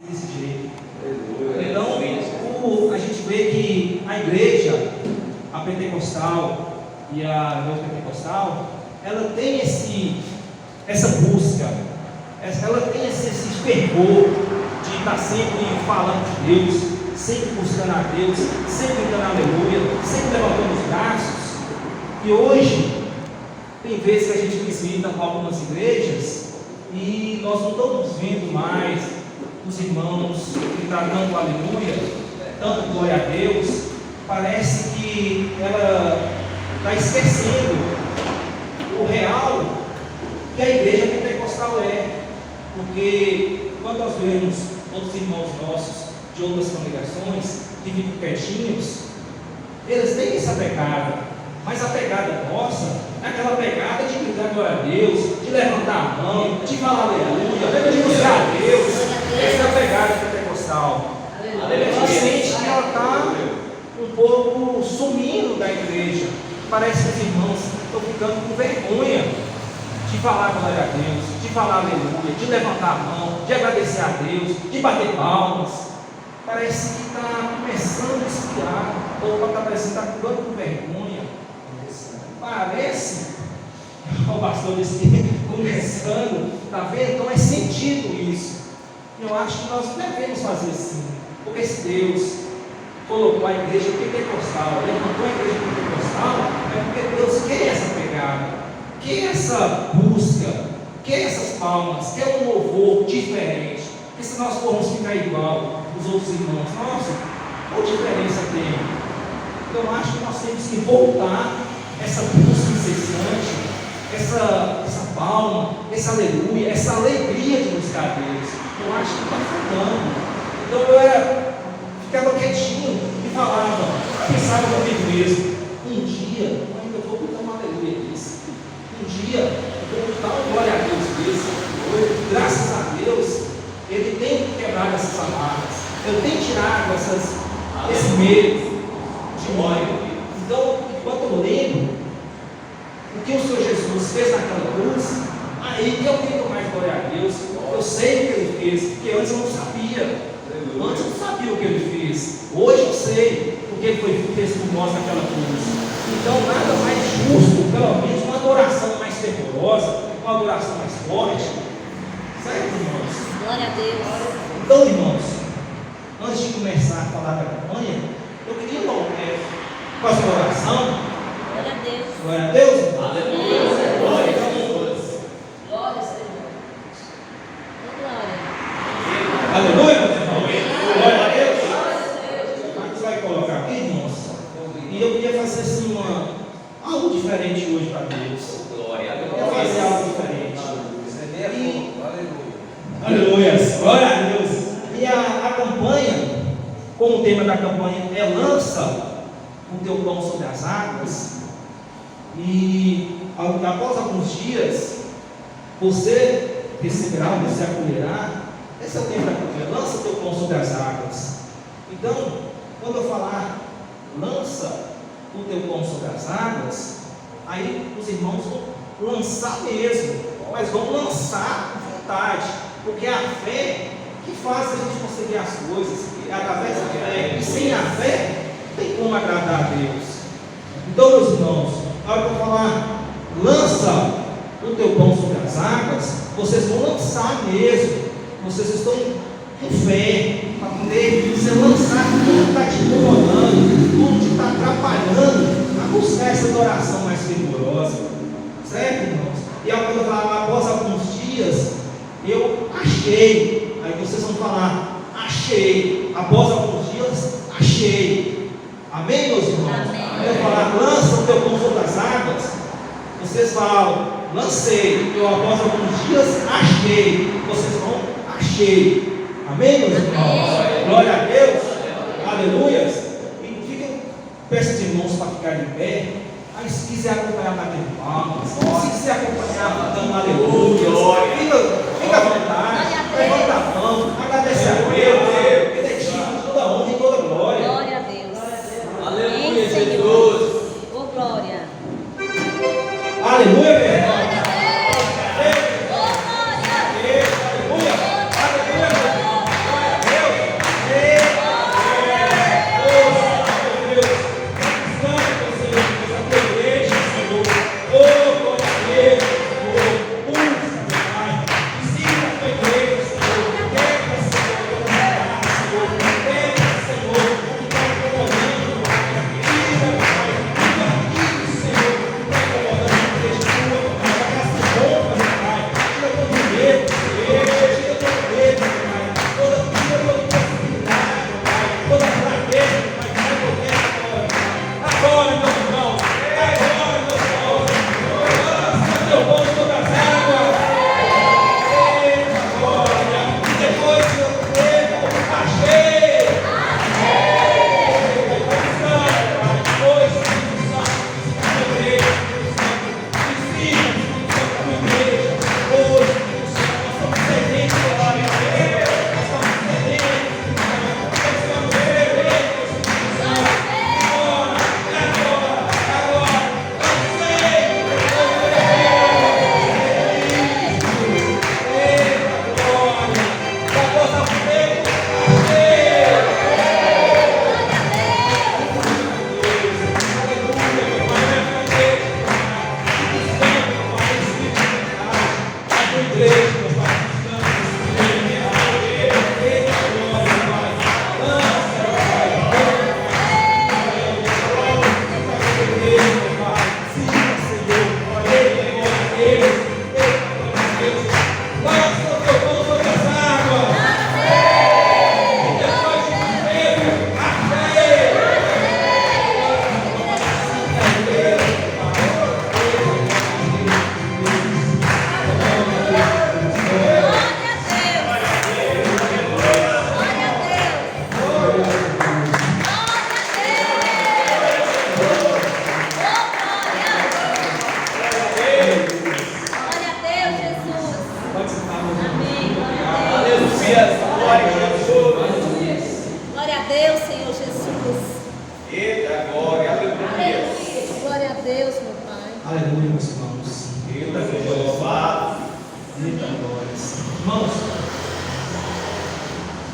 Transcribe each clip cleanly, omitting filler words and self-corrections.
desse jeito. Então, a gente vê que a igreja, a pentecostal e a não pentecostal, ela tem essa busca, ela tem esse fervor de estar sempre falando de Deus, sempre buscando a Deus, sempre gritando aleluia, sempre levantando os braços. E hoje, tem vezes que a gente visita algumas igrejas e nós não estamos vendo mais os irmãos gritar tanto aleluia, tanto glória a Deus. Parece que ela está esquecendo o real que a igreja pentecostal é. Porque quando nós vemos outros irmãos nossos de outras congregações que ficam quietinhos, eles têm essa pegada. Mas a pegada nossa é aquela pegada de gritar glória a Deus, de levantar a mão, de falar aleluia, de buscar a Deus. Essa é a pegada pentecostal. A gente sente que ela está um pouco sumindo da igreja. Parece que os irmãos estão ficando com vergonha de falar glória a Deus, de falar aleluia, de levantar a mão, de agradecer a Deus, de bater palmas. Parece que está começando a esfriar, ou parece que está ficando com vergonha. Parece, o pastor disse que começando, está vendo? Então é sentido isso. Eu acho que nós devemos fazer assim, porque se Deus colocou a igreja pentecostal, levantou a igreja pentecostal, é porque Deus quer essa pegada, quer essa busca, quer essas palmas, quer um louvor diferente. Porque se nós formos ficar igual os outros irmãos, nossa, qual diferença tem? Então eu acho que nós temos que voltar essa busca incessante, essa palma, essa aleluia, essa alegria de buscar a Deus. Eu acho que está faltando. Então eu ficava quietinho e falava, pensava comigo mesmo, um dia eu ainda vou botar uma aleluia desse, um dia eu vou botar um glória a Deus desse. Graças a Deus, Ele tem quebrado essas amarras, eu tenho tirado esse medo de glória. Então, enquanto eu lembro o que o Senhor Jesus fez naquela cruz, aí que eu tenho mais glória a Deus. Eu sei o que Ele fez, porque antes eu não sabia. Antes eu não sabia o que Ele fez. Hoje eu sei o que Ele fez por nós naquela cruz. Então, nada mais justo, pelo menos uma adoração mais fervorosa, uma adoração mais forte. Certo, irmãos? Glória a Deus. Então, irmãos, antes de começar a falar da campanha, eu queria fazer uma oração. Glória a Deus. Glória a Deus. Aleluia. Glória a Deus. Glória, Senhor. Glória. Aleluia, meus irmãos. Glória a Deus. Você vai colocar aqui, irmãos. E eu queria fazer assim algo diferente hoje para Deus. Glória a Deus. Eu queria fazer algo diferente. Aleluia. Glória a Deus. E a campanha, como o tema da campanha é lança o teu pão sobre as águas, e após alguns dias você receberá, você acolherá. Esse é o tempo da campanha, lança o teu pão sobre as águas. Então, quando eu falar lança o teu pão sobre as águas, aí os irmãos vão lançar mesmo, mas vão lançar à vontade, porque é a fé que faz a gente conseguir as coisas, é através da fé, e sem a fé não tem como agradar a Deus. Então, meus irmãos, na hora que eu falar lança o teu pão sobre as águas, vocês vão lançar mesmo. Vocês estão com fé para poder se lançar tudo que está te incomodando, tudo que está atrapalhando a buscar essa adoração mais fervorosa. Certo, irmãos? E quando eu falar após alguns dias, eu achei. Aí vocês vão falar, achei. Após alguns dias, achei. Amém, meus irmãos? Amém. Eu falar, lança o teu pão sobre as águas, vocês falam, lancei. Eu após alguns dias, achei. Vocês vão, achei. Amém, meus irmãos? Glória a Deus. Aleluia. E fiquem, peço aos irmãos para ficar de pé. Aí, se quiser acompanhar batendo palmas, se quiser acompanhar dando aleluia, fica à vontade. Levanta a mão, agradece a Deus. Ele é digno de toda honra e toda glória. Glória a Deus. Aleluia, Amém, Senhor. Jesus. Oh, glória. Aleluia, meu irmão. Oh, glória. Aleluia. Aleluia.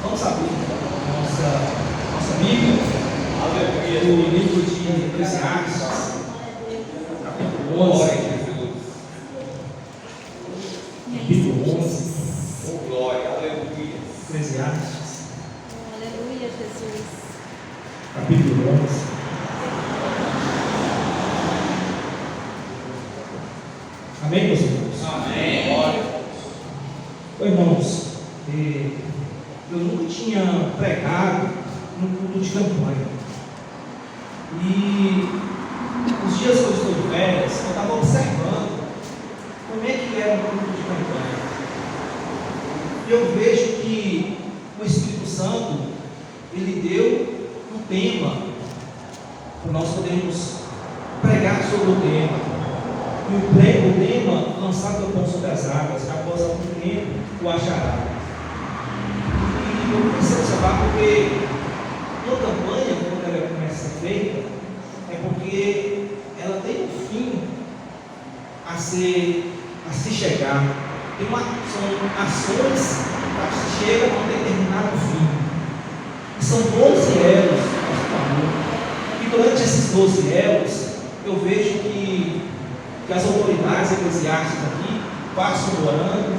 Vamos abrir nossa Bíblia, o livro de Eclesiastes, capítulo 11. Capítulo 11. Oh, glória, aleluia. Eclesiastes, Aleluia, Jesus. capítulo 11. Amém, meus irmãos? Amém. Glória. Irmãos, eu nunca tinha pregado num culto de campanha. E os dias que eu estou de férias, eu estava observando como é que era um culto de campanha. E eu vejo que o Espírito Santo, ele deu um tema para nós podermos pregar sobre o tema. E o tema lançado pelo pão sobre as águas, após algum tempo o achará. E eu comecei a observar porque uma campanha, quando ela começa a ser feita, é porque ela tem um fim a se chegar. São ações que se chegam a um determinado fim. E são 12 elos, e durante esses 12 elos, eu vejo que as autoridades eclesiásticas aqui passam orando,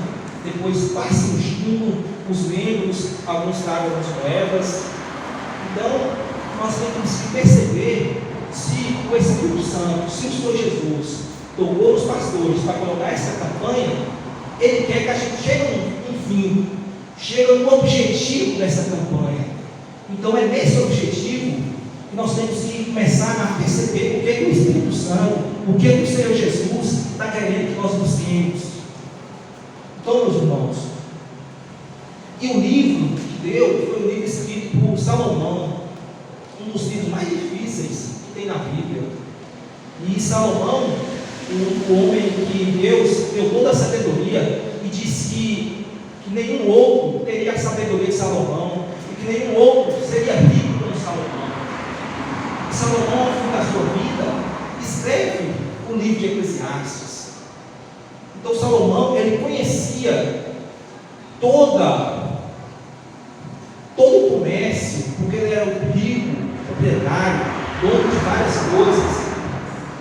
depois passam ungindo os membros, alguns tragam as moedas. Então, nós temos que perceber se o Espírito Santo, se o Senhor Jesus tocou os pastores para colocar essa campanha, Ele quer que a gente chegue no fim, chegue no objetivo dessa campanha. Então, é nesse objetivo que nós temos que começar a perceber o que o Espírito Santo, o que o Senhor Jesus está querendo que nós busquemos. Então, meus irmãos, e o livro que deu foi um livro escrito por Salomão, um dos livros mais difíceis que tem na Bíblia. E Salomão, o homem que Deus deu toda a sabedoria e disse que nenhum outro teria a sabedoria de Salomão e que nenhum outro seria rico como Salomão. E Salomão, ao fim da sua vida, escreve o livro de Eclesiastes. Então Salomão, ele conhecia todo o comércio, porque ele era um rico, proprietário, dono de várias coisas.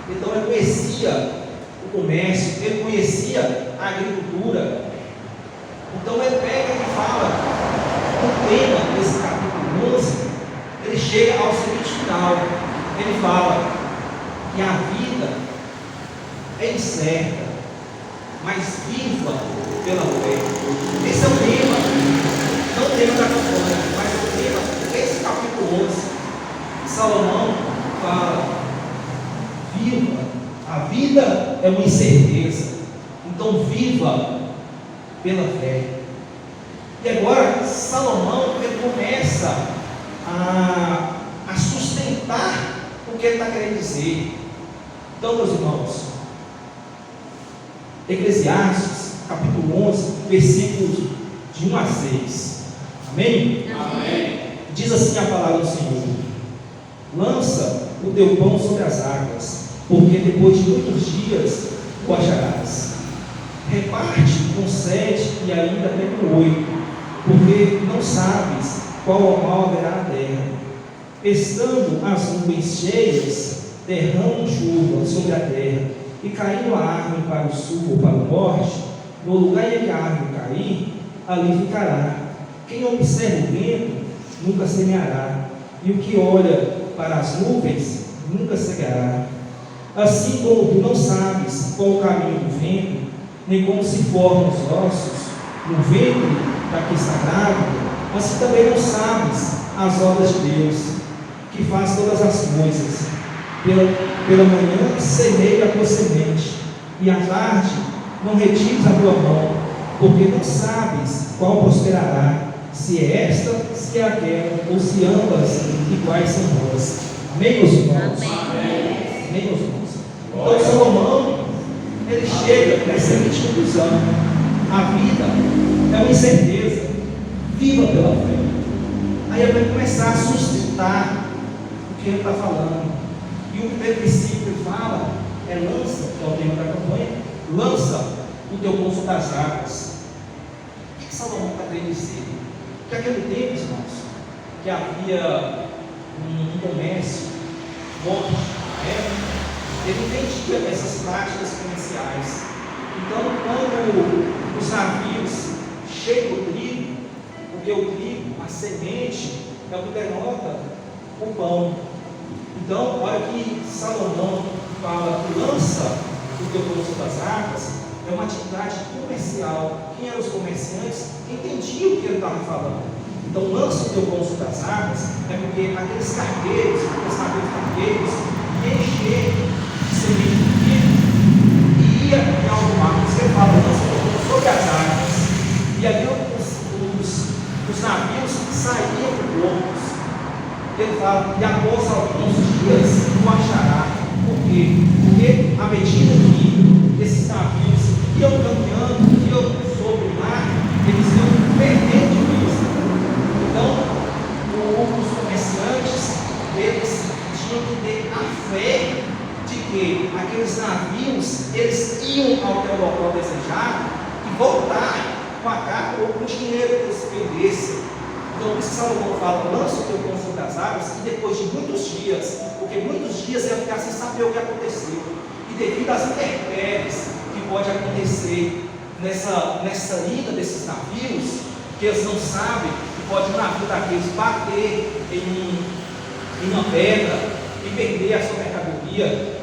Então ele conhecia o comércio, ele conhecia a agricultura. Então ele pega e fala, o tema desse capítulo 11, ele chega ao seguinte final, ele fala que a vida é incerta, mas viva pela fé. Esse é o tema, não o tema da campanha, mas o tema desse capítulo 11. Salomão fala, viva, a vida é uma incerteza, então viva pela fé. E agora Salomão, ele começa a sustentar o que ele está querendo dizer. Então, meus irmãos, Eclesiastes, capítulo 11, versículos de 1 a 6. Amém? Amém. Diz assim a palavra do Senhor: lança o teu pão sobre as águas, porque depois de muitos dias o acharás. Reparte com 7 e ainda até com 8, porque não sabes qual o mal haverá na terra. Estando as nuvens cheias, derramam chuva sobre a terra, e caindo a árvore para o sul ou para o norte, no lugar em que a árvore cair, ali ficará. Quem observa o vento nunca semeará, e o que olha para as nuvens nunca cegará. Assim como tu não sabes qual o caminho do vento, nem como se formam os ossos no ventre daquele sagrado, assim também não sabes as obras de Deus, que faz todas as coisas. Pela manhã semeia a tua semente, e à tarde não retires a tua mão, porque não sabes qual prosperará, se é esta, se é aquela, ou se ambas iguais são boas. Amém, meus irmãos? Amém. Amém, meus irmãos? Então Salomão, ele chega nessa seguinte conclusão: a vida é uma incerteza, viva pela fé. Aí ele vai começar a sustentar o que ele está falando. E o primeiro princípio que ele fala é lança, que é o tema da campanha, lança o teu pão sobre as águas. O que Salomão está querendo dizer? que aquele tempo, irmãos, que havia um comércio forte, ele entendia essas práticas comerciais. Então, quando os navios chegam o trigo, porque o trigo, a semente, é o que denota o pão. Então, a hora que Salomão fala, lança o teu pão sobre as águas, é uma atividade comercial. Quem eram os comerciantes entendiam o que ele estava falando. Então, lança o teu pão sobre as águas, é porque aqueles cargueiros iam encher de semente de trigo e ia em alto mar. Você fala, lança o teu pão sobre as águas. E ali os navios saíam por portos. Ele fala, e após alguns dias o achará. Por quê? Porque à medida que esses navios iam caminhando, iam sobre o mar, eles iam perdendo de vista. Então, os comerciantes, eles tinham que ter a fé de que aqueles navios, eles iam ao teu local desejado e voltar com a carga ou com o dinheiro que eles perdessem. Então, por isso que Salomão fala, lança o teu pão sobre as águas, e depois de muitos dias, porque muitos dias ia ficar sem saber o que aconteceu, e devido às intempéries que pode acontecer nessa ida desses navios, que eles não sabem, que pode um navio daqueles bater em uma pedra e perder a sua mercadoria,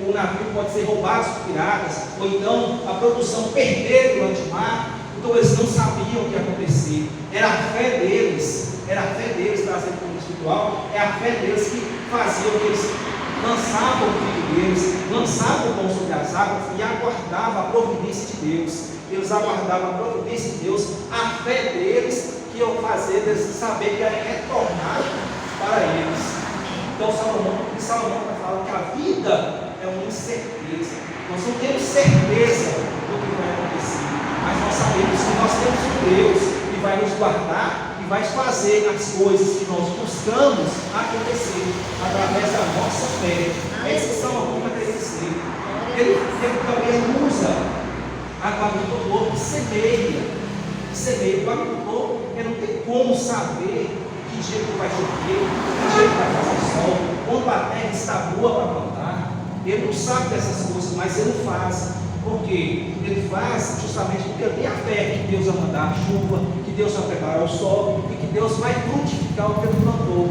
o navio pode ser roubado por piratas, ou então a produção perder durante o mar. Então eles não sabiam o que ia acontecer. Era a fé deles, trazendo para o espiritual, é a fé deles que fazia o que eles lançavam o filho deles, lançavam o pão sobre as águas e aguardavam a providência de Deus. Eles aguardavam a providência de Deus, a fé deles que iam fazer deles saber que ia retornar para eles. Então Salomão está falando que a vida é uma incerteza. Nós não temos certeza do que vai acontecer, mas nós sabemos que nós temos um Deus que vai nos guardar e vai fazer as coisas que nós buscamos acontecer através da nossa fé. É isso que Salomão vai querer dizer. Ele também usa agricultor que semeia. O agricultor ele não tem como saber que dia que vai chover, que dia que vai fazer sol, quando a terra está boa para plantar. Ele não sabe dessas coisas, mas ele faz. Por quê? Ele faz justamente porque ele tem a fé que Deus vai mandar a chuva, que Deus vai preparar o sol e que Deus vai frutificar o que ele plantou.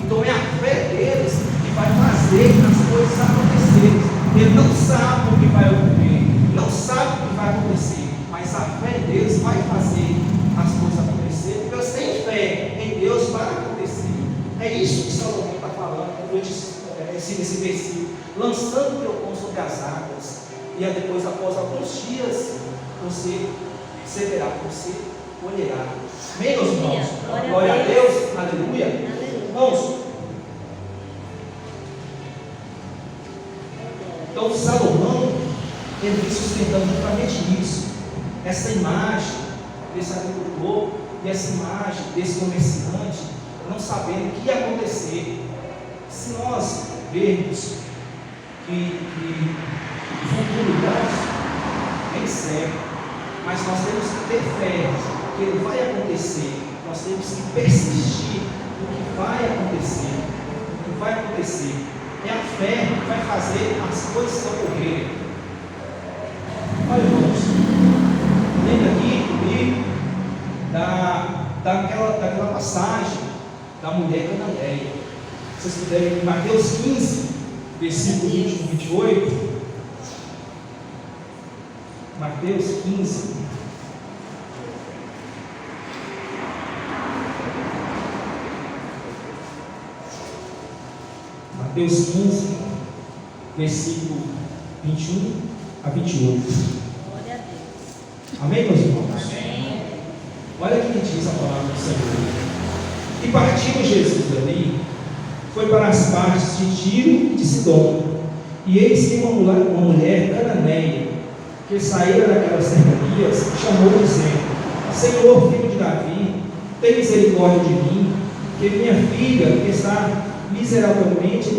Então é a fé deles que vai fazer as coisas acontecerem. Ele não sabe o que vai ocorrer, não sabe o que vai acontecer, mas a fé deles vai fazer as coisas acontecerem, porque eles têm fé em Deus para acontecer. É isso que Salomão está falando nesse versículo, lançando o teu pão sobre as águas. E aí depois, após alguns dias, você verá, você olhará. Amém, meus irmãos? Glória a Deus, aleluia. Irmãos, então Salomão, ele vem sustentando justamente isso, essa imagem desse agricultor e essa imagem desse comerciante, não sabendo o que ia acontecer. Se nós vermos que o futuro nosso nem certo, mas nós temos que ter fé que ele vai acontecer. Nós temos que persistir no que vai acontecer. O que vai acontecer é a fé que vai fazer as coisas ocorrerem. Olha, irmãos, lembra aqui comigo daquela passagem da mulher cananeia. Vocês puderem, em Mateus 15, versículo 21 e 28. Mateus 15. Mateus 15, versículo 21 a 28. Glória a Deus. Amém, meus irmãos? Amém. Olha o que diz a palavra do Senhor. E partindo Jesus dali, foi para as partes de Tiro e de Sidom. E eis que uma mulher cananeia, que saíra daquelas cercanias, chamou dizendo: Senhor, filho de Davi, tem misericórdia de mim, que minha filha está miseravelmente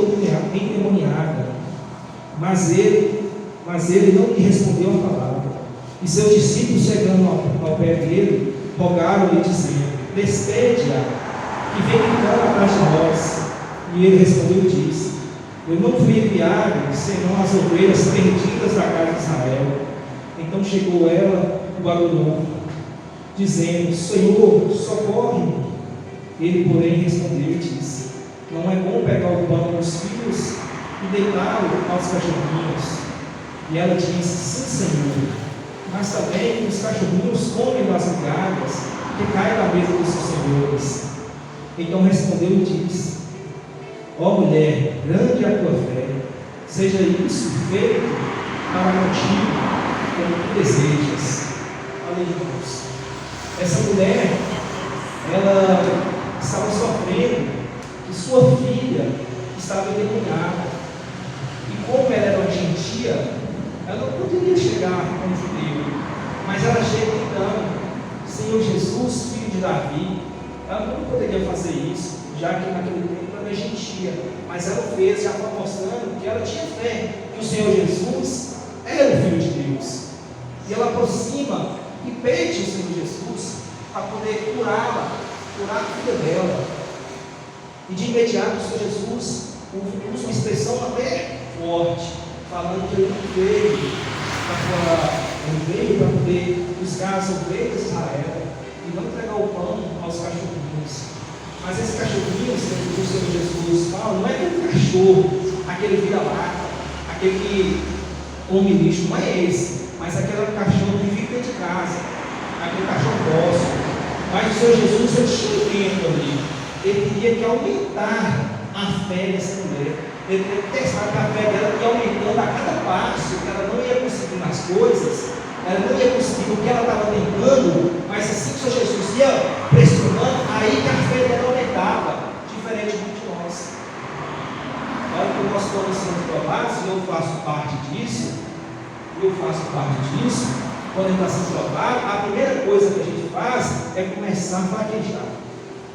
endemoniada. Mas ele não lhe respondeu a palavra. E seus discípulos, chegando ao pé dele, rogaram-lhe, dizendo: despede-a, que vem gritando atrás de nós. E ele respondeu e disse: eu não fui enviado senão as ovelhas perdidas da casa de Israel. Então chegou ela o Babilônio, dizendo: Senhor, socorre-me. Ele, porém, respondeu e disse: não é bom pegar o pão dos filhos e deitá-lo aos cachorrinhos. E ela disse: sim, Senhor, mas também os cachorrinhos comem das migalhas que caem da mesa dos seus senhores. Então respondeu e disse: ó mulher, grande é a tua fé, seja isso feito para contigo, como tu desejas. Olha, irmãos, essa mulher, ela estava sofrendo que sua filha estava endemoniada, e como ela era uma gentia, ela não poderia chegar como judeu, mas ela chega gritando: Senhor Jesus, filho de Davi. Ela não poderia fazer isso, já que naquele tempo ela era gentia, mas ela fez, já mostrando que ela tinha fé, que o Senhor Jesus era o Filho de Deus. E ela aproxima e pede o Senhor Jesus para poder curá-la, curar a filha dela. E de imediato o Senhor Jesus usa uma expressão até forte, falando que ele veio para poder buscar as ovelhas de Israel e não entregar o pão aos cachorrinhos. Mas esse cachorrinho, que o Senhor Jesus fala, não é aquele cachorro, aquele vira-lata, aquele que come lixo, não é esse, mas aquele cachorro que vive dentro de casa, aquele cachorro dócil. Mas o Senhor Jesus, ele tinha um tempo ali, ele queria que aumentar a fé dessa mulher. Ele teria que testar que a fé dela ia aumentando a cada passo, que ela não ia conseguir nas coisas, ela não ia conseguir o que ela estava tentando, mas assim que o Senhor Jesus ia pressionando, aí que a fé dela aumentava, diferente de nós. Olha que nós estamos sendo provados, e eu faço parte disso, quando ele está sendo provado, a primeira coisa que a gente faz é começar a fraquejar.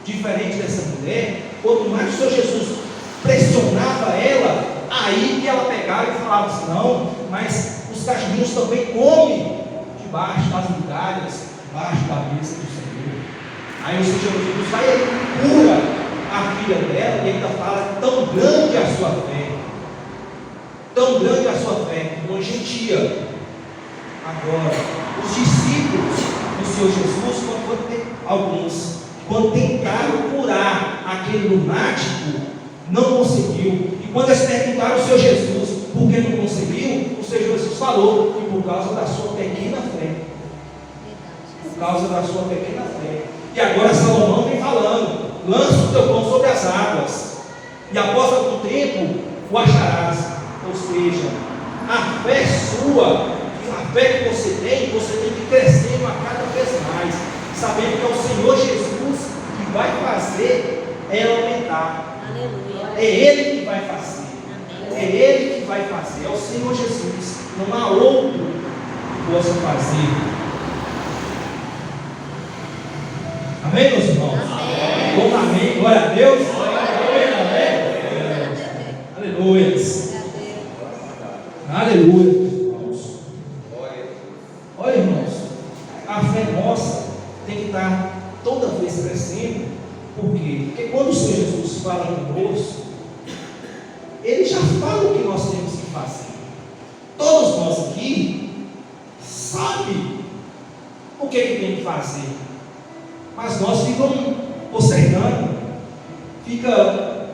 Diferente dessa mulher, quanto mais o Senhor Jesus pressionava ela, aí que ela pegava e falava assim: não, mas os cachorrinhos também comem debaixo das migalhas, debaixo da mesa do Senhor. Aí o Senhor Jesus vai e cura a filha dela, e ainda fala: tão grande é a sua fé, tão grande é a sua fé, uma gentia. Agora, os discípulos do Senhor Jesus, quando tentaram curar aquele lunático, não conseguiu. E quando eles perguntaram ao Senhor Jesus por que não conseguiu, o Senhor Jesus falou que por causa da sua pequena fé. Por causa da sua pequena fé. E agora Salomão vem falando: lança o teu pão sobre as águas, e após algum tempo o acharás. Ou seja, a fé sua, a fé que você tem que crescer a cada vez mais, sabendo que é o Senhor Jesus que vai fazer ela aumentar. Aleluia. É Ele que vai fazer. Amém. É Ele que vai fazer. É o Senhor Jesus. Não há outro que possa fazer. Amém, meus irmãos? Amém. Bom, amém. Glória a Deus. Aleluia. Aleluia. Aleluia, irmãos. Olha, irmãos, a fé nossa tem que estar toda vez crescendo. Por quê? Porque quando o Senhor Jesus fala conosco, Ele já fala o que nós temos que fazer. Todos nós aqui sabem o que tem que fazer, mas nós ficamos postergando.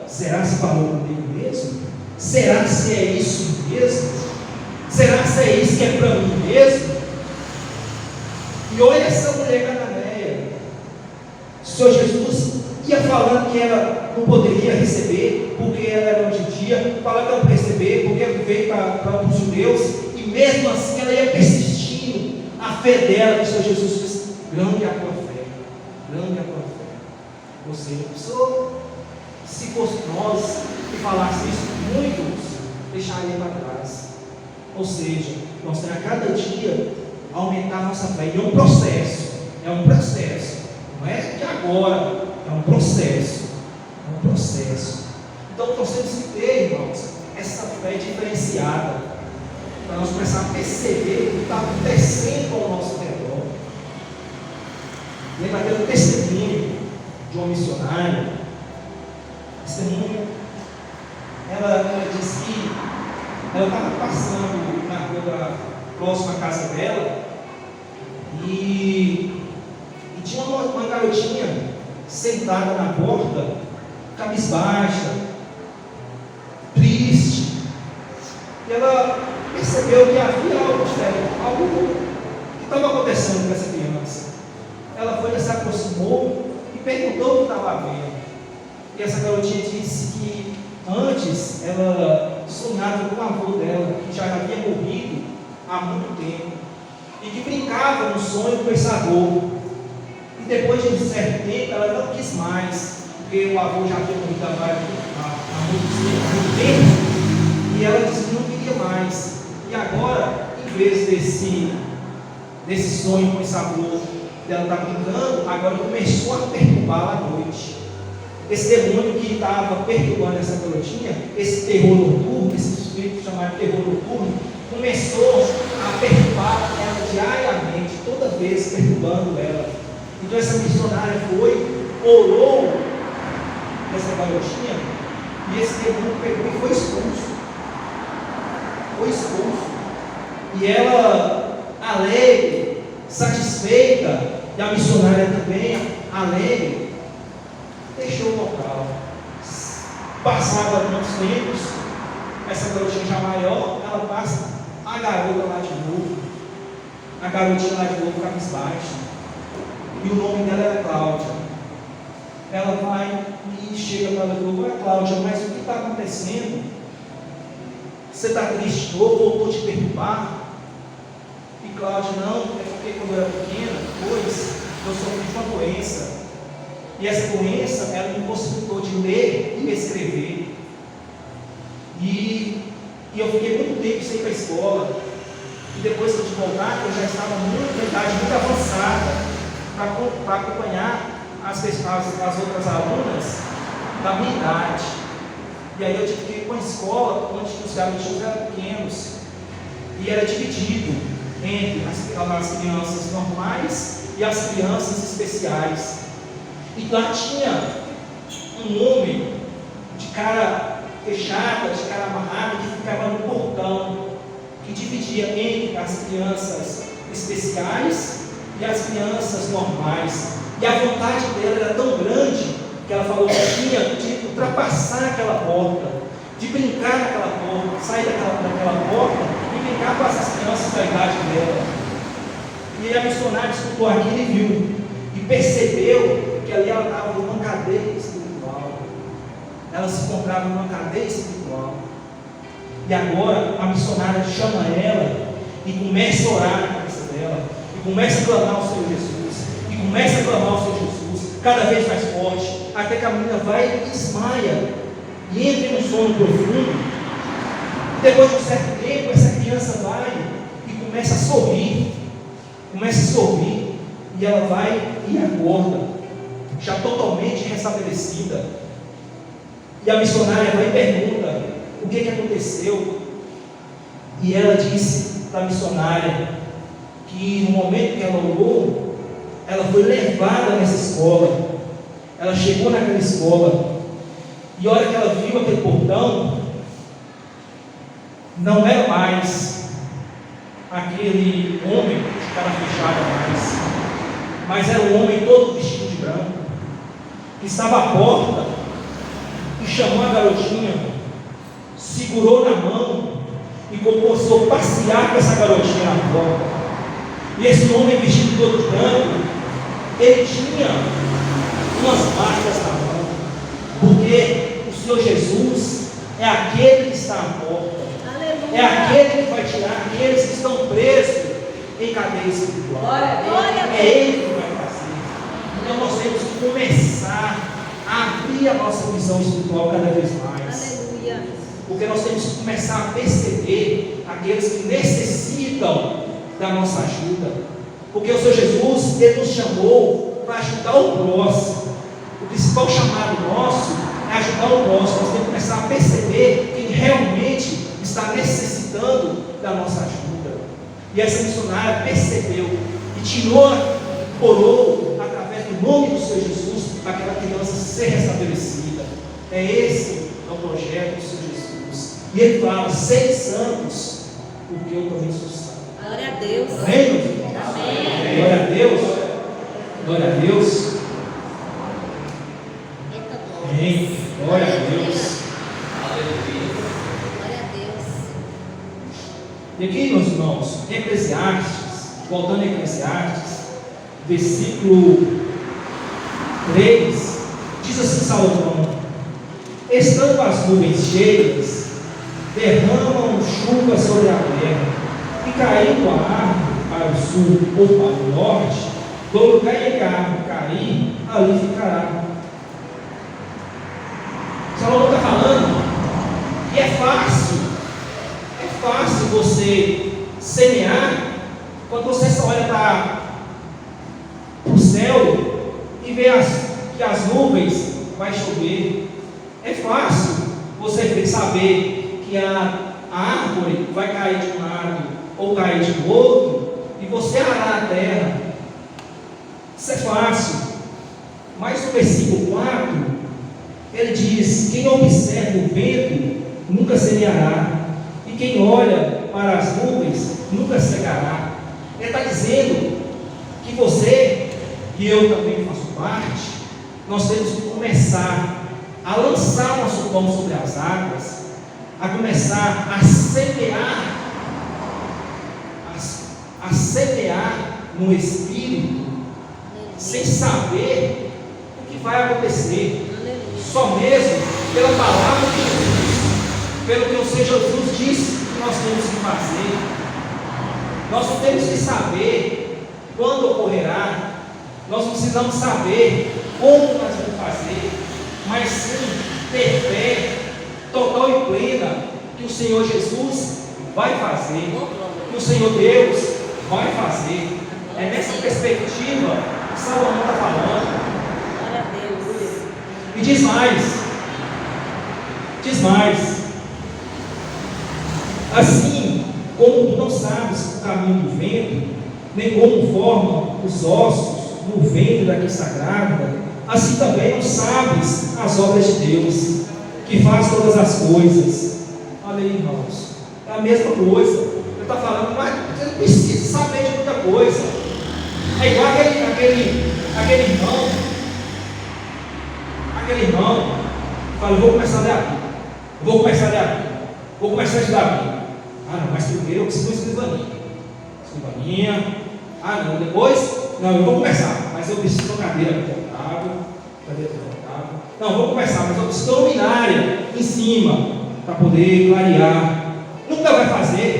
Será se falou comigo mesmo? Será se é isso mesmo? Será se é isso que é para mim mesmo? E olha essa mulher cananeia. O Senhor Jesus ia falando que ela não poderia receber, porque ela era uma judia, falando que ela não receber, porque ela veio para os judeus, e mesmo assim ela ia persistindo. A fé dela, que o Senhor Jesus disse: grande é a tua fé, grande é a tua fé. Ou seja, se fosse nós que falasse isso, muitos deixariam para trás. Ou seja, nós temos a cada dia aumentar a nossa fé, e é um processo, não é de agora, é um processo. Então nós temos que ter, irmãos, essa fé diferenciada, para nós começar a perceber o que está acontecendo ao nosso redor. Lembra aquele testemunho de uma missionária. Testemunho, ela disse que ela estava passando na rua próxima à casa dela e tinha uma garotinha sentada na porta, cabisbaixa, triste. E ela percebeu que havia algo diferente, algo que estava acontecendo com essa criança. Ela foi, se aproximou e perguntou o que estava havendo. E essa garotinha disse que antes ela sonhava com o avô dela, que já havia morrido há muito tempo, e que brincava no sonho com esse avô. E depois de um certo tempo ela não quis mais, porque o avô já havia morrido há muito tempo, e ela disse que não queria mais. E agora, em vez desse sonho com esse avô dela estar brincando, agora começou a perturbá-la à noite. Esse demônio que estava perturbando essa garotinha, esse terror noturno, esse espírito chamado terror noturno, começou a perturbar ela diariamente, toda vez perturbando ela. Então essa missionária foi, orou essa garotinha, e esse demônio pegou e foi expulso. Foi expulso. E ela, alegre, satisfeita, e a missionária também, alegre, deixou o local. Passava alguns tempos, essa garotinha já maior, ela passa a garota lá de novo, a garotinha lá de novo cabisbaixa, e o nome dela era Cláudia. Ela vai e chega para ela e falou: "Oi, Cláudia, mas o que está acontecendo? Você está triste de novo? Voltou te perturbar?" E Cláudia: "Não, é porque quando eu era pequena, depois eu sofri de uma doença. E essa doença, ela me impossibilitou de ler e escrever. E eu fiquei muito tempo sem ir para a escola. E depois que eu te voltar, eu já estava em idade muito avançada para acompanhar as outras alunas da minha idade. E aí eu tive que ir para uma escola onde os garotinhos eram pequenos. E era dividido entre as crianças normais e as crianças especiais. E lá tinha um homem de cara fechada, de cara amarrada, que ficava no portão, que dividia entre as crianças especiais e as crianças normais. E a vontade dela era tão grande que ela falou que tinha de ultrapassar aquela porta, de brincar naquela porta, sair daquela porta e brincar com essas crianças da idade dela. E a missionária escutou aquilo e viu, e percebeu que ali ela estava numa cadeia espiritual. Ela se encontrava numa cadeia espiritual. E agora a missionária chama ela e começa a orar na cabeça dela, e começa a clamar ao Senhor Jesus, e começa a clamar ao Senhor Jesus, cada vez mais forte, até que a menina vai e desmaia, e entra em um sono profundo. Depois de um certo tempo, essa criança vai e começa a sorrir, e ela vai e acorda, já totalmente restabelecida. E a missionária vai e pergunta o que aconteceu. E ela disse para a missionária que no momento que ela orou, ela foi levada nessa escola. Ela chegou naquela escola, e a hora que ela viu aquele portão, não era mais aquele homem de cara fechada mas era um homem todo vestido de branco, que estava à porta, e chamou a garotinha, segurou na mão e começou a passear com essa garotinha na porta. E esse homem vestido todo de branco, ele tinha umas marcas na mão, porque o Senhor Jesus é aquele que está à porta. Aleluia. É aquele que vai tirar aqueles que estão presos em cadeia espiritual. É Ele que vai fazer. Então nós temos que começar a abrir a nossa visão espiritual cada vez mais. Aleluia. Porque nós temos que começar a perceber aqueles que necessitam da nossa ajuda. Porque o Senhor Jesus, Ele nos chamou para ajudar o próximo. O principal chamado nosso é ajudar o próximo. Nós temos que começar a perceber quem realmente está necessitando da nossa ajuda. E essa missionária percebeu e tirou, orou através do nome do Senhor Jesus, para aquela criança ser restabelecida. Esse é o projeto do Senhor Jesus. E ele fala: sede santos, porque eu também sou santo. Glória a Deus. Amém, meus irmãos? Amém. Glória a Deus. Glória a Deus. Eita glória. Amém. Glória a Deus. Aleluia. Glória a Deus. E aqui, meus irmãos, Eclesiastes, voltando a Eclesiastes, versículo 3, diz assim Salomão: estando as nuvens cheias, derramam chuva sobre a terra, e caindo a árvore para o sul ou para o norte, do lugar em que a árvore cair, ali ficará. Salomão está falando que é fácil você semear quando você só olha para o céu e vê que as nuvens vai chover. É fácil você saber que a árvore vai cair de um lado ou cair de outro e você arar a terra. Isso é fácil. Mas no versículo 4 ele diz: quem observa o vento nunca semeará, e quem olha para as nuvens nunca cegará. Ele está dizendo que você e eu também faço parte. Nós temos que começar a lançar nosso pão sobre as águas, a começar a semear no Espírito, sem saber o que vai acontecer, só mesmo pela palavra de Jesus, pelo que o Senhor Jesus disse que nós temos que fazer. Nós não temos que saber quando ocorrerá, nós não precisamos saber como nós vamos fazer, mas sim ter fé total e plena que o Senhor Jesus vai fazer, que o Senhor Deus vai fazer. É nessa perspectiva que Salomão está falando. Glória a Deus. E diz mais, assim como tu não sabes o caminho do vento, nem como formam os ossos no ventre da que está grávida, assim também não sabes as obras de Deus, que faz todas as coisas. Olha aí, irmãos, é a mesma coisa. Ele está falando, mas você não precisa saber de muita coisa. É igual aquele irmão fala: vou começar a ler a Bíblia, vou começar a estudar a Bíblia. Ah não, mas primeiro eu preciso de uma escrivaninha. Ah não, depois, não, eu vou começar, mas eu preciso de uma cadeira confortável. Não, vou começar, mas eu preciso de uma luminária em cima, para poder clarear. Nunca vai fazer.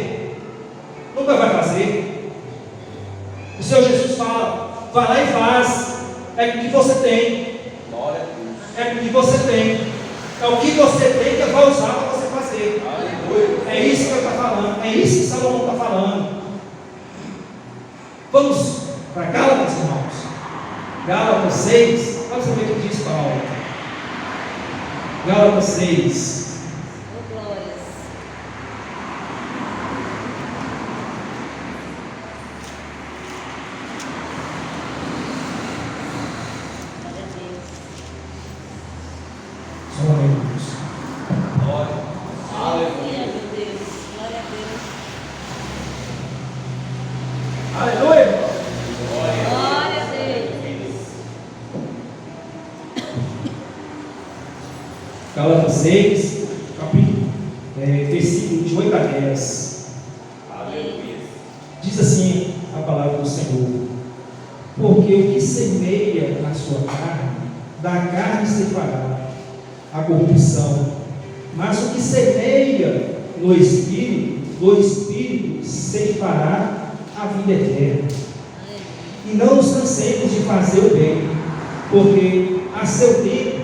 O Senhor Jesus fala: vai lá e faz. É o que você tem. Glória a Deus. É o que você tem. É o que você tem que vai usar para você fazer. Aleluia. É isso que ele está falando. É isso que Salomão está falando. Vamos para Gálatas, irmãos. Gálatas 6. Olha saber o que diz Paulo. Gálatas 6. Oh, glórias. Glória a Deus. Só um momento. Glória. Aleluia, Aleluia. meu Deus. Glória a Deus. Aleluia, irmão. Glória a Deus. Gálatas 6, versículo de 8 a 10. Aleluia. Diz assim a palavra do Senhor: porque o que semeia na sua carne, da carne se fará a corrupção, mas o que semeia no Espírito, do Espírito se fará a vida eterna. E não nos cansemos de fazer o bem, porque a seu tempo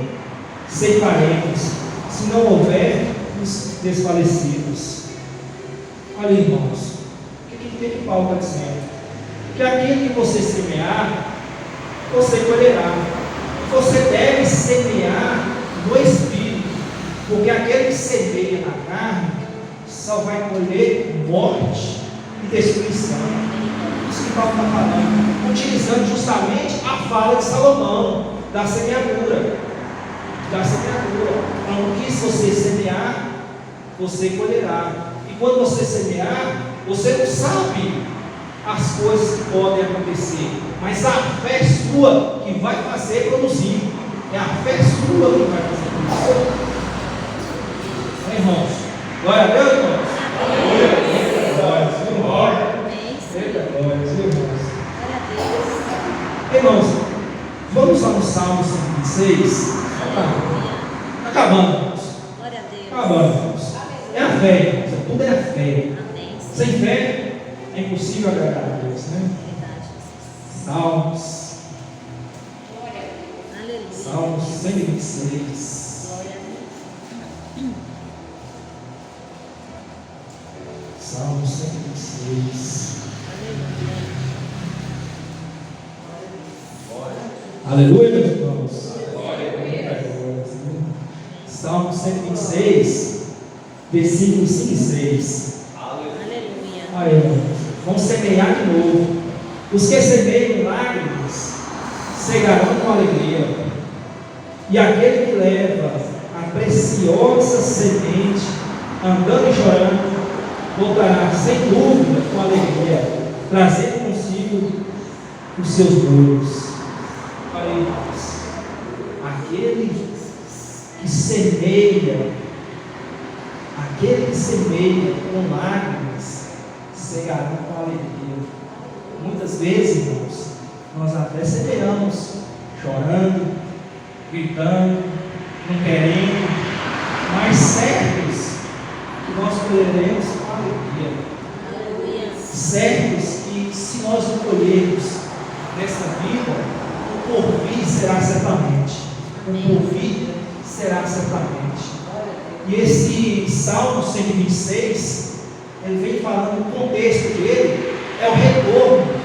ceifaremos, se não houver os desfalecidos. Olha, irmãos, o que Paulo está dizendo? Que aquilo que você semear, você colherá. Você deve semear no Espírito, porque aquele que semeia na carne só vai colher morte e destruição. Isso que Paulo está falando, utilizando justamente a fala de Salomão. da semeadura. Da semeadura. Então, que se você semear, você colherá. E quando você semear, você não sabe as coisas que podem acontecer, mas a fé sua que vai fazer produzir. É a fé sua que vai fazer produzir. Irmãos, glória a Deus, irmãos. Glória, irmãos. Irmãos, vamos lá no Salmo 126. Acabando, irmãos. Glória a Deus. Acabando, irmãos. É a fé, irmãos. Tudo é a fé. Amém. Sem fé é impossível agradar a Deus, né? Verdade. Salmos. Aleluia. Salmos 126. Glória a Deus. Salmos 126. Aleluia, meus irmãos. Salmo 126, versículos 5 e 6. Aleluia. Aí, irmãos, vamos semear de novo. Os que semeiam lágrimas cegarão com alegria, e aquele que leva a preciosa semente, andando e chorando, voltará sem dúvida com alegria, trazendo consigo os seus bolos. Olha aí, irmãos, aquele que semeia com lágrimas, cegarão com alegria. Muitas vezes, irmãos, nós até semeamos chorando, gritando, não querendo, mas certos que nós colheremos com alegria. Aleluia. Certos que, se nós não colhermos nessa vida, o porvir será certamente. O porvir será certamente. E esse Salmo 126, ele vem falando, o contexto dele é o retorno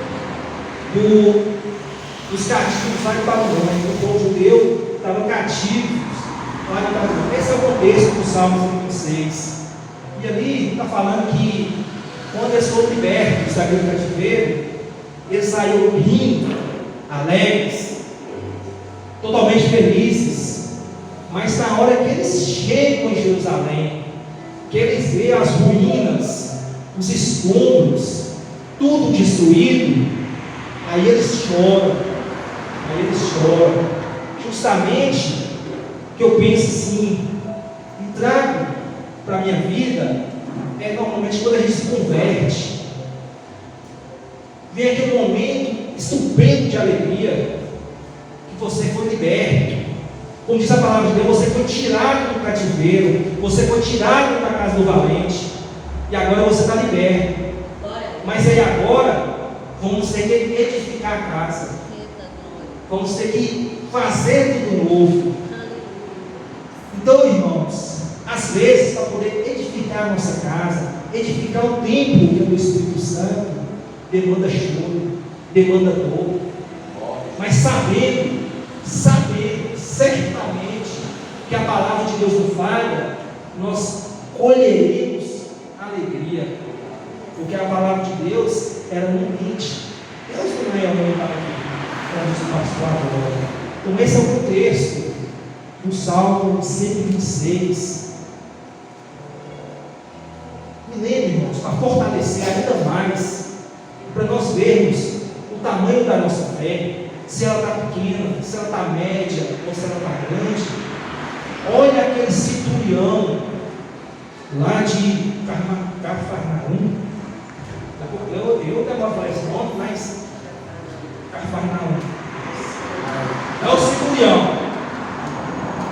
dos cativos lá de Babilônia. O povo judeu estava cativo lá de Babilônia. Esse é o contexto do Salmo 126. E ali está falando que quando eles foram libertos daquele cativeiro, eles saíram rindo, alegres, totalmente felizes. Mas na hora que eles chegam em Jerusalém, que eles veem as ruínas, os escombros, tudo destruído, aí eles choram. Justamente que eu penso assim, e trago para a minha vida, normalmente quando a gente se converte, vem aquele momento estupendo de alegria, que você foi liberto. Como diz a palavra de Deus, você foi tirado do cativeiro, você foi tirado da casa do valente, e agora você está liberto. Mas aí agora, vamos ter que edificar a casa, vamos ter que fazer tudo novo. Então, irmãos, às vezes, para poder edificar a nossa casa, edificar o templo que é do Espírito Santo, demanda choro, demanda dor, mas sabendo certamente que a palavra de Deus não falha, nós colheremos alegria, porque a palavra de Deus era no limite. Deus não é alguém para nos passar agora. Então esse é o contexto do Salmo 126. Me lembre, irmãos, para fortalecer ainda mais, para nós vermos o tamanho da nossa fé, se ela está pequena, se ela está média ou se ela está grande. Olha aquele centurião lá de Cafarnaum. Eu demoro para esse nome, mas Cafarnaum é o centurião.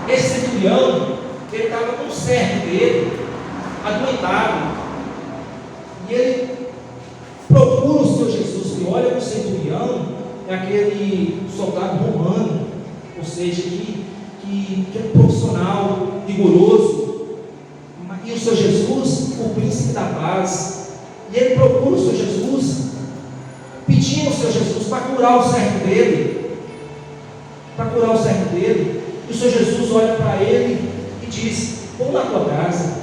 Esse centurião, ele estava com o servo dele adoentado, e ele procura o Senhor Jesus, e olha para o centurião, é aquele soldado romano, ou seja, que é profissional, vigoroso, e o Senhor Jesus, o príncipe da paz, e ele procura o Senhor Jesus, pedindo ao Senhor Jesus para curar o servo dele, e o Senhor Jesus olha para ele e diz: vou na tua casa.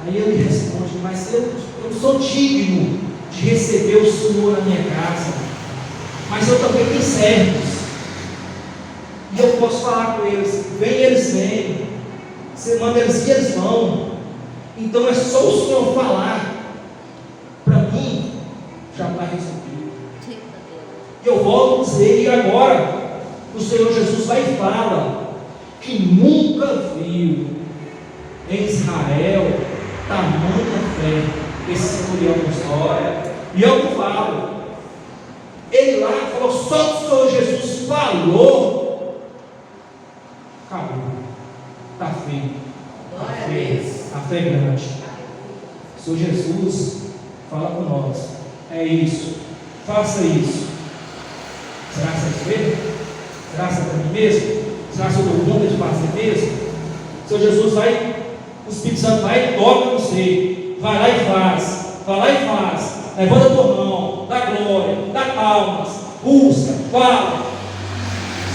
Aí ele responde: mas eu não sou digno de receber o Senhor na minha casa, mas eu também tenho servos. E eu posso falar com eles, vem, eles vêm. Você manda eles ir, eles vão. Então é só o Senhor falar. Para mim, já está resolvido. E eu volto a dizer, e agora o Senhor Jesus vai e fala que nunca viu em Israel tamanha fé esse centurião com história. E eu falo, ele lá falou, só que o Senhor Jesus falou, acabou, está feito, está feito, a fé é grande. O Senhor Jesus fala com nós, é isso, faça isso. Será que você vai ver? Será que você é para mim mesmo? Será que eu dou conta de fazer mesmo? O Senhor Jesus vai, o Espírito Santo vai e toca você, vai lá e faz, vai lá e faz, levanta a tua mão, dá glória, dá palmas, busca, fala.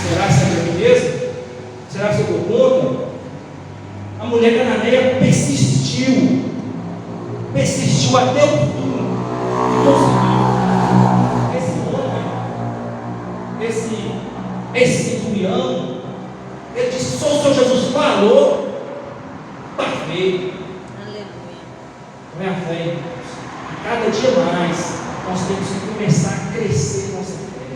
Será que você é para mim mesmo? Será que eu dou conta? A mulher cananeia persistiu até o fim, conseguiu. Esse centurião, ele disse, só o Senhor Jesus falou, está feito. Aleluia. Não é a fé, irmãos. Cada dia mais nós temos que começar a crescer nossa fé.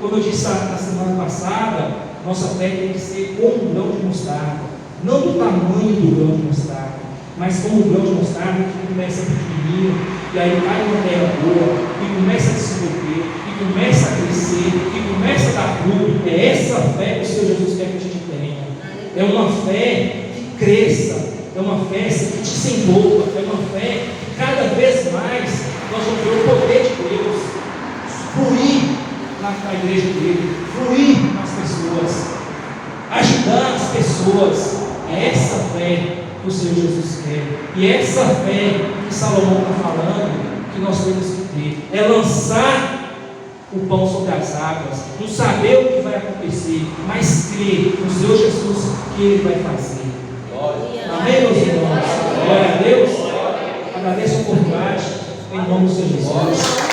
Como eu disse na semana passada, nossa fé tem que ser como um grão de mostarda, não do tamanho do grão de mostarda, mas como um grão de mostarda que começa pequenininho, e aí cai uma terra boa, e começa a desenvolver, e começa a crescer, e começa a dar fruto. É essa fé que o Senhor Jesus quer que a gente tenha. É uma fé que cresça, é uma fé que te envolva, é uma fé que cada vez mais nós vamos ver o poder de Deus fluir na igreja dele, fluir nas pessoas, ajudar as pessoas. É essa fé que o Senhor Jesus quer, e é essa fé que Salomão está falando que nós temos que ter, é lançar o pão sobre as águas, não saber o que vai acontecer, mas crer no Senhor Jesus que Ele vai fazer. Amém, meus irmãos? Glória a Deus. Agradeço a oportunidade em nome do Senhor Jesus.